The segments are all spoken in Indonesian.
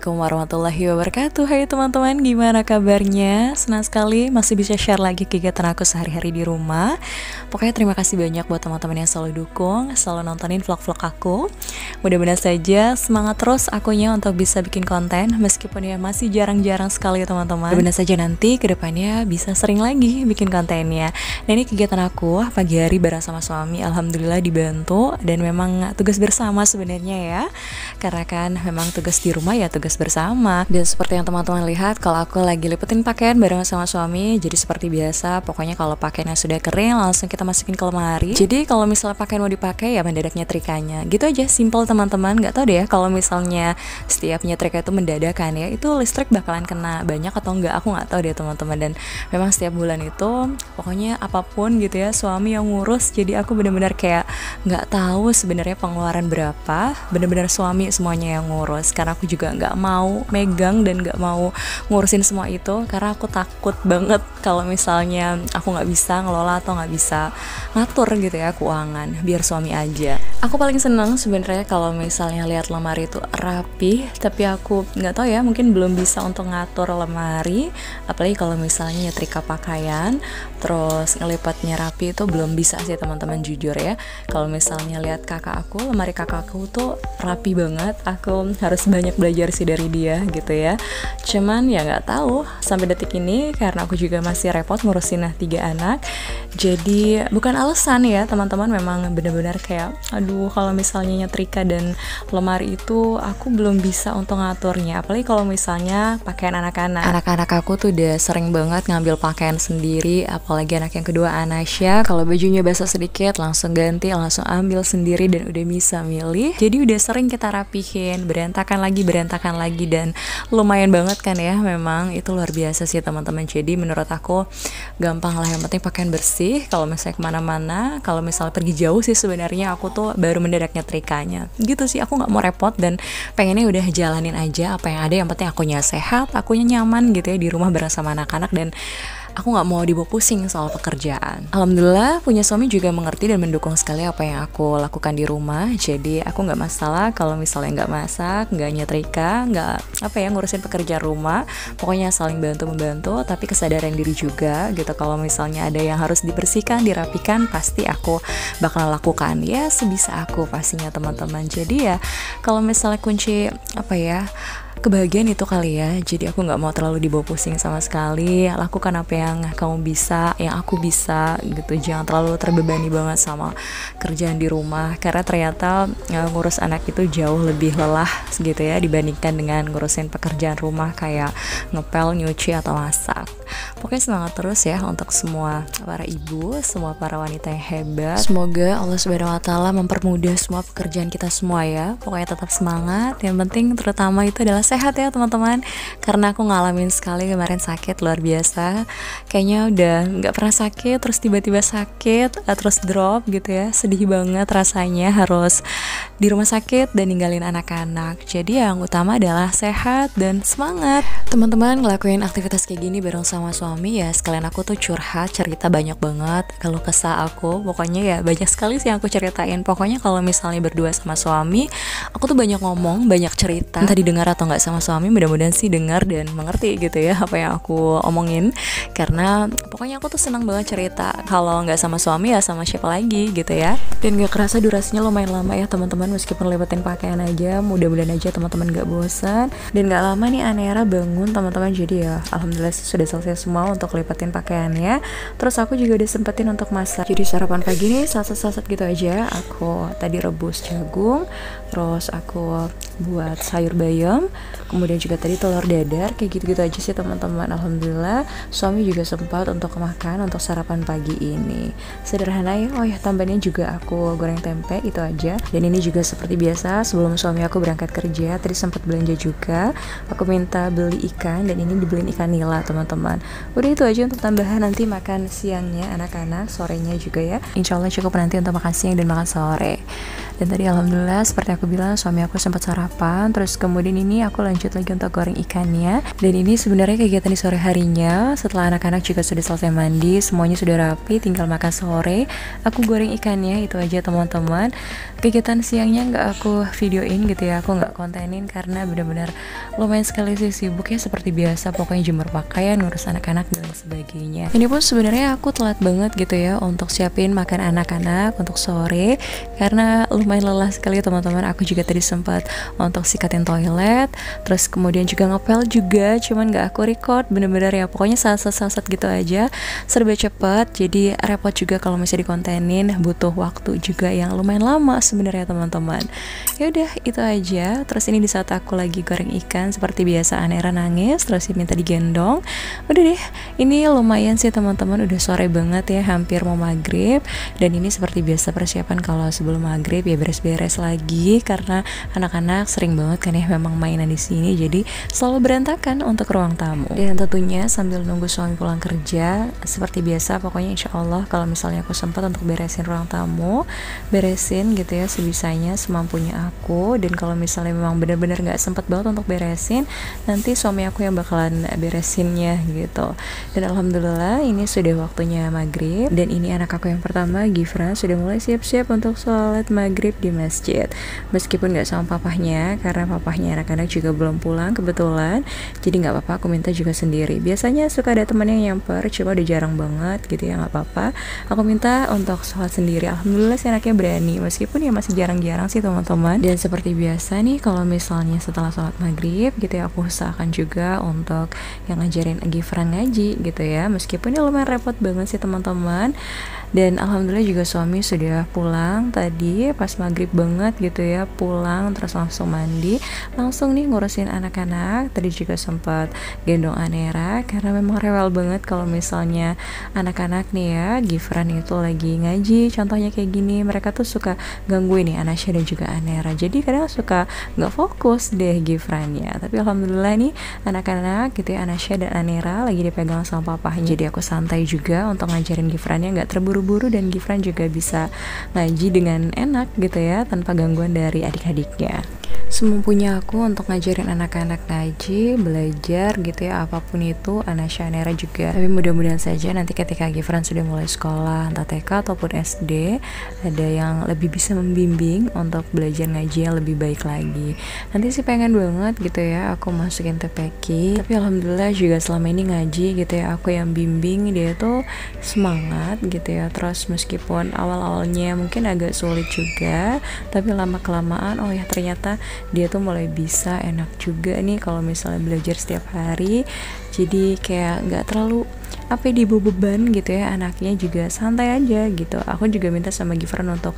Assalamualaikum warahmatullahi wabarakatuh. Hai teman-teman, gimana kabarnya? Senang sekali masih bisa share lagi kegiatan aku sehari-hari di rumah. Pokoknya terima kasih banyak buat teman-teman yang selalu dukung, selalu nontonin vlog-vlog aku. Mudah-mudahan saja semangat terus akunya untuk bisa bikin konten, meskipun ya masih jarang-jarang sekali ya teman-teman. Mudah-mudahan saja nanti kedepannya bisa sering lagi bikin kontennya. Nah, ini kegiatan aku pagi hari bareng sama suami, alhamdulillah dibantu, dan memang tugas bersama sebenarnya ya. Karena kan memang tugas di rumah ya tugas bersama. Dan seperti yang teman-teman lihat, kalau aku lagi lipetin pakaian bareng sama suami, jadi seperti biasa, pokoknya kalau pakaiannya sudah kering langsung kita masukin ke lemari. Jadi kalau misalnya pakaian mau dipakai ya mendadak nyetrikanya. Gitu aja, simple teman-teman. Gak tau deh ya kalau misalnya setiap nyetrika itu mendadakan ya, itu listrik bakalan kena banyak atau enggak, aku nggak tahu deh teman-teman. Dan memang setiap bulan itu pokoknya apapun gitu ya suami yang ngurus, jadi aku benar-benar kayak nggak tahu sebenarnya pengeluaran berapa, benar-benar suami semuanya yang ngurus. Karena aku juga nggak mau megang dan nggak mau ngurusin semua itu, karena aku takut banget kalau misalnya aku nggak bisa ngelola atau nggak bisa ngatur gitu ya keuangan, biar suami aja. Aku paling seneng sebenarnya kalau misalnya lihat lemari itu rapi, tapi aku nggak tahu ya, mungkin belum bisa untuk ngatur lemari, apalagi kalau misalnya nyetrika pakaian terus ngelipatnya rapi, itu belum bisa sih teman-teman, jujur ya. Kalau misalnya lihat kakak aku, lemari kakak aku tuh rapi banget, aku harus banyak belajar sih dari dia gitu ya. Cuman ya nggak tahu sampai detik ini, karena aku juga masih repot ngurusin 3 anak, jadi bukan alasan ya teman-teman, memang benar-benar kayak aduh kalau misalnya nyetrika dan lemari itu aku belum bisa untuk ngaturnya. Apalagi kalau misalnya pakaian anak-anak aku tuh udah sering banget ngambil pakaian sendiri, apalagi anak yang kedua Anasya, kalau bajunya basah sedikit langsung ganti, langsung ambil sendiri dan udah bisa milih. Jadi udah sering kita rapihin, berantakan lagi, dan lumayan banget kan ya, memang itu luar biasa sih teman-teman. Jadi menurut aku gampang lah, yang penting pakaian bersih. Kalau misalnya kemana-mana, kalau misalnya pergi jauh sih sebenarnya aku tuh baru mendadak nyetrikanya gitu sih. Aku nggak mau repot dan pengennya udah jalanin aja apa yang ada, yang penting akunya sehat, akunya nyaman gitu ya di rumah bareng sama anak-anak, dan aku nggak mau dibawa pusing soal pekerjaan. Alhamdulillah punya suami juga mengerti dan mendukung sekali apa yang aku lakukan di rumah. Jadi aku nggak masalah kalau misalnya nggak masak, nggak nyetrika, nggak ngurusin pekerjaan rumah. Pokoknya saling bantu membantu, tapi kesadaran diri juga gitu. Kalau misalnya ada yang harus dibersihkan, dirapikan, pasti aku bakal lakukan ya sebisa aku pastinya teman-teman. Jadi ya kalau misalnya kunci kebahagiaan itu kali ya. Jadi aku nggak mau terlalu dibawa pusing sama sekali. Lakukan apa yang kamu bisa, yang aku bisa gitu. Jangan terlalu terbebani banget sama kerjaan di rumah, karena ternyata ngurus anak itu jauh lebih lelah gitu ya dibandingkan dengan ngurusin pekerjaan rumah kayak ngepel, nyuci atau masak. Pokoknya semangat terus ya untuk semua para ibu, semua para wanita yang hebat. Semoga Allah Subhanahu wa taala mempermudah semua pekerjaan kita semua ya. Pokoknya tetap semangat. Yang penting terutama itu adalah sehat ya teman-teman, karena aku ngalamin sekali kemarin sakit luar biasa. Kayaknya udah nggak pernah sakit, terus tiba-tiba sakit, terus drop gitu ya. Sedih banget rasanya harus di rumah sakit dan ninggalin anak-anak. Jadi yang utama adalah sehat dan semangat. Teman-teman ngelakuin aktivitas kayak gini bareng sama suami ya, sekalian aku tuh curhat, cerita banyak banget kalau kesah aku. Pokoknya ya banyak sekali sih yang aku ceritain. Pokoknya kalau misalnya berdua sama suami, aku tuh banyak ngomong, banyak cerita. Entah didengar atau nggak sama suami, mudah-mudahan sih dengar dan mengerti gitu ya apa yang aku omongin. Karena pokoknya aku tuh senang banget cerita. Kalau nggak sama suami ya sama siapa lagi gitu ya. Dan nggak kerasa durasinya lumayan lama ya teman-teman, meskipun lewatin pakaian aja. Mudah-mudahan aja teman-teman nggak bosan. Dan nggak lama nih Anera bangun teman-teman. Jadi ya alhamdulillah sudah selesai semua untuk lipatin pakaiannya. Terus aku juga udah sempetin untuk masak. Jadi sarapan pagi nih sasat-sasat gitu aja. Aku tadi rebus jagung, terus aku buat sayur bayam, kemudian juga tadi telur dadar, kayak gitu-gitu aja sih teman-teman. Alhamdulillah suami juga sempat untuk makan untuk sarapan pagi ini. Sederhana ya. Oh ya, tambahannya juga aku goreng tempe, itu aja. Dan ini juga seperti biasa sebelum suami aku berangkat kerja, tadi sempat belanja juga. Aku minta beli ikan dan ini dibeliin ikan nila teman-teman. Udah itu aja untuk tambahan nanti makan siangnya anak-anak, sorenya juga ya. Insya Allah cukup nanti untuk makan siang dan makan sore. Dan tadi alhamdulillah seperti aku bilang suami aku sempat sarapan, terus kemudian ini aku lanjut lagi untuk goreng ikannya. Dan ini sebenarnya kegiatan di sore harinya, setelah anak-anak juga sudah selesai mandi, semuanya sudah rapi, tinggal makan sore, aku goreng ikannya. Itu aja teman-teman. Kegiatan siangnya nggak aku videoin gitu ya, aku nggak kontenin karena benar-benar lumayan sekali sih sibuk ya, seperti biasa pokoknya jemur pakaian, ngurus anak-anak dan sebagainya. Ini pun sebenarnya aku telat banget gitu ya untuk siapin makan anak-anak untuk sore karena lumayan lelah sekali teman-teman. Aku juga tadi sempat untuk sikatin toilet, terus kemudian juga ngepel juga, cuman nggak aku record, bener-bener ya pokoknya saset gitu aja, serba cepat, jadi repot juga kalau misalnya dikontenin, butuh waktu juga yang lumayan lama sebenarnya teman-teman. Ya udah itu aja. Terus ini di saat aku lagi goreng ikan seperti biasa Anera nangis, terus minta digendong. Udah deh, ini lumayan sih teman-teman, udah sore banget ya, hampir mau maghrib. Dan ini seperti biasa persiapan kalau sebelum maghrib ya, beres-beres lagi karena anak-anak sering banget kan ya memang mainan di sini, jadi selalu berantakan untuk ruang tamu. Dan tentunya sambil nunggu suami pulang kerja, seperti biasa pokoknya insya Allah kalau misalnya aku sempat untuk beresin ruang tamu, beresin gitu ya sebisanya, semampunya aku. Dan kalau misalnya memang benar-benar nggak sempat banget untuk beresin, nanti suami aku yang bakalan beresinnya gitu. Dan alhamdulillah ini sudah waktunya maghrib, dan ini anak aku yang pertama Gifran sudah mulai siap-siap untuk sholat maghrib di masjid, meskipun nggak sama papahnya karena papahnya anak-anak juga belum pulang kebetulan, jadi nggak apa-apa aku minta juga sendiri. Biasanya suka ada teman yang nyamper, cuma udah jarang banget gitu ya, nggak apa-apa aku minta untuk sholat sendiri. Alhamdulillah si anaknya berani, meskipun ya masih jarang-jarang sih teman-teman. Dan seperti biasa nih kalau misalnya setelah sholat maghrib gitu ya, aku usahakan juga untuk yang ngajarin Gifran ngaji gitu ya, meskipun ya lumayan repot banget sih teman-teman. Dan alhamdulillah juga suami sudah pulang tadi pas maghrib banget gitu ya, pulang terus langsung mandi, langsung nih ngurusin anak-anak. Tadi juga sempat gendong Anera karena memang rewel banget kalau misalnya anak-anak nih ya, Gifran itu lagi ngaji contohnya kayak gini, mereka tuh suka gangguin nih Anasya dan juga Anera, jadi kadang suka nggak fokus deh Gifrannya. Tapi alhamdulillah nih anak-anak gitu ya, Anasya dan Anera lagi dipegang sama papahnya, jadi aku santai juga untuk ngajarin Gifrannya, nggak terburu-buru, dan Gifran juga bisa ngaji dengan enak gitu ya, tanpa gangguan dari adik-adiknya. Semampunya aku untuk ngajarin anak-anak ngaji, belajar gitu ya, apapun itu, Anasya, Anera juga. Tapi mudah-mudahan saja nanti ketika Gifran sudah mulai sekolah, entah TK ataupun SD, ada yang lebih bisa membimbing untuk belajar ngaji yang lebih baik lagi. Nanti sih pengen banget gitu ya aku masukin TPQ, tapi alhamdulillah juga selama ini ngaji gitu ya, aku yang bimbing, dia tuh semangat gitu ya. Terus meskipun awal-awalnya mungkin agak sulit juga, tapi lama-kelamaan oh ya ternyata dia tuh mulai bisa enak juga nih kalau misalnya belajar setiap hari. Jadi kayak nggak terlalu apa ya, dibawa beban gitu ya, anaknya juga santai aja gitu. Aku juga minta sama Gifran untuk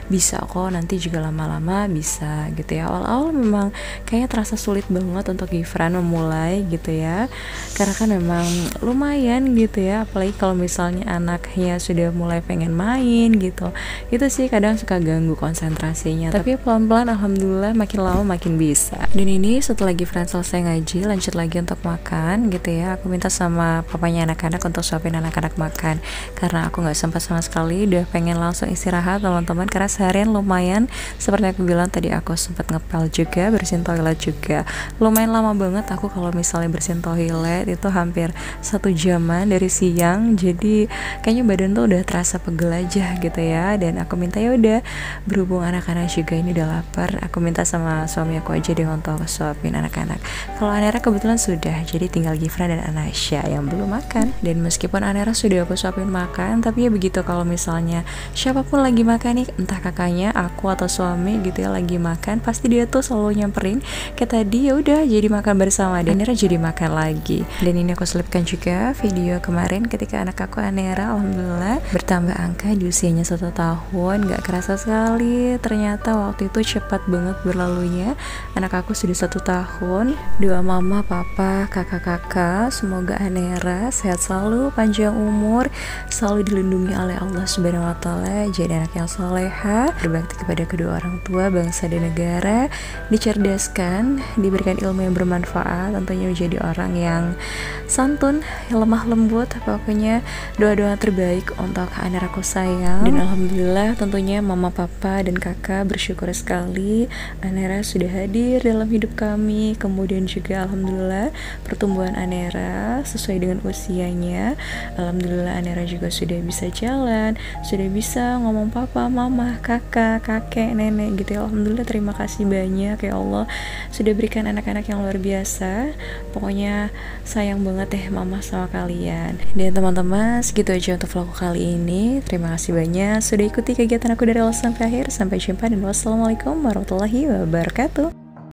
bisa kok nanti juga lama-lama bisa gitu ya. Awal-awal memang kayaknya terasa sulit banget untuk Gifran memulai gitu ya, karena kan memang lumayan gitu ya, apalagi kalau misalnya anaknya sudah mulai pengen main gitu, itu sih kadang suka ganggu konsentrasinya. Tapi pelan-pelan alhamdulillah makin lama makin bisa. Dan ini setelah Gifran selesai ngaji, lanjut lagi untuk makan gitu ya, aku minta sama papanya anak-anak untuk suapin anak-anak makan karena aku nggak sempat sama sekali, udah pengen langsung istirahat teman-teman, karena seharian lumayan seperti aku bilang tadi, aku sempat ngepel juga, bersihin toilet juga lumayan lama banget. Aku kalau misalnya bersihin toilet itu hampir 1 jaman dari siang, jadi kayaknya badan tuh udah terasa pegel aja gitu ya. Dan aku minta ya udah, berhubung anak-anak juga ini udah lapar, aku minta sama suami aku aja deh untuk suapin anak-anak. Kalau Anera kebetulan sudah, jadi tinggal Gifran dan Anasya yang belum makan. Dan meskipun Anera sudah aku suapin makan, tapi ya begitu kalau misalnya siapapun lagi makan nih, entah kakaknya, aku atau suami gitu ya lagi makan, pasti dia tuh selalu nyamperin kayak tadi, ya udah jadi makan bersama, dan Anera jadi makan lagi. Dan ini aku selipkan juga video kemarin ketika anak aku Anera alhamdulillah bertambah angka di usianya 1 tahun. Gak kerasa sekali, ternyata waktu itu cepat banget berlalunya. Anak aku sudah 1 tahun. Doa mama, papa, kakak-kakak, semoga Anera sehat selalu, panjang umur, selalu dilindungi oleh Allah Subhanahu wa Ta'ala, jadi anak yang soleha, berbakti kepada kedua orang tua, bangsa dan negara, dicerdaskan, diberikan ilmu yang bermanfaat, tentunya menjadi orang yang santun, lemah lembut. Pokoknya doa-doa terbaik untuk Anera aku sayang. Dan alhamdulillah tentunya mama, papa, dan kakak bersyukur sekali Anera sudah hadir dalam hidup kami. Kemudian juga alhamdulillah pertumbuhan Anera sesuai dengan usianya. Alhamdulillah Anera juga sudah bisa jalan, sudah bisa ngomong papa, mama, kakak, kakek, nenek gitu ya. Alhamdulillah, terima kasih banyak ya Allah sudah berikan anak-anak yang luar biasa. Pokoknya sayang banget deh mama sama kalian. Dan teman-teman, segitu aja untuk vlog kali ini. Terima kasih banyak sudah ikuti kegiatan aku dari awal sampai akhir. Sampai jumpa dan wassalamualaikum warahmatullahi wabarakatuh.